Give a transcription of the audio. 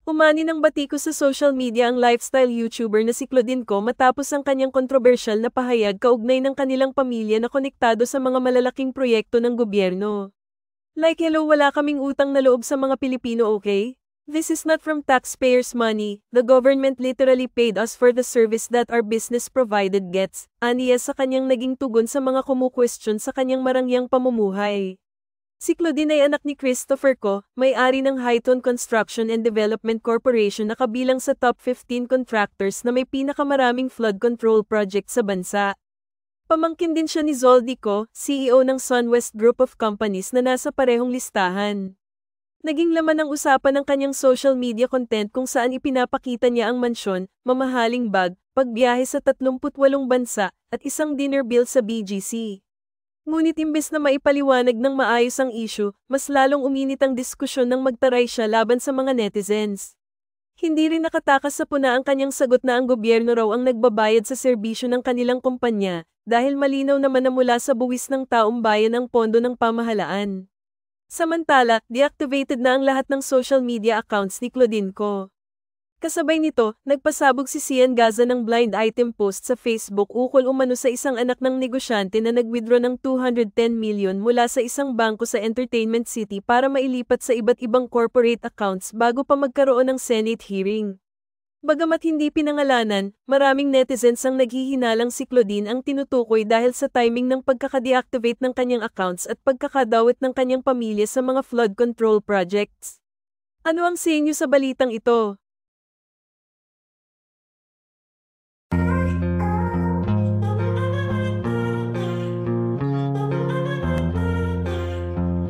Umani ng batiko sa social media ang lifestyle YouTuber na si Claudine Ko matapos ang kanyang kontrobersyal na pahayag kaugnay ng kanilang pamilya na konektado sa mga malalaking proyekto ng gobyerno. Like hello, wala kaming utang na loob sa mga Pilipino, okay? This is not from taxpayers' money. The government literally paid us for the service that our business provided gets. Aniya sa kanyang naging tugon sa mga kumu-question sa kanyang marangyang pamumuhay. Si Claudine ay anak ni Christopher Ko, may-ari ng Highton Construction and Development Corporation na kabilang sa top 15 contractors na may pinakamaraming flood control project sa bansa. Pamangkin din siya ni Zoldy Ko, CEO ng SunWest Group of Companies na nasa parehong listahan. Naging laman ng usapan ng kanyang social media content kung saan ipinapakita niya ang mansyon, mamahaling bag, pagbiyahe sa 38 bansa, at isang dinner bill sa BGC. Ngunit imbes na maipaliwanag ng maayos ang issue, mas lalong uminit ang diskusyon nang magtaray siya laban sa mga netizens. Hindi rin nakatakas sa puna ang kanyang sagot na ang gobyerno raw ang nagbabayad sa serbisyo ng kanilang kumpanya, dahil malinaw naman na mula sa buwis ng taong bayan ang pondo ng pamahalaan. Samantala, deactivated na ang lahat ng social media accounts ni Claudine Ko. Kasabay nito, nagpasabog si Sian Gaza ng blind item post sa Facebook ukol umano sa isang anak ng negosyante na nag-withdraw ng 210 million mula sa isang bangko sa Entertainment City para mailipat sa iba't ibang corporate accounts bago pa magkaroon ng Senate hearing. Bagamat hindi pinangalanan, maraming netizens ang naghihinalang si Claudine ang tinutukoy dahil sa timing ng pagkaka-deactivate ng kanyang accounts at pagkakadawit ng kanyang pamilya sa mga flood control projects. Ano ang sa inyo sa balitang ito?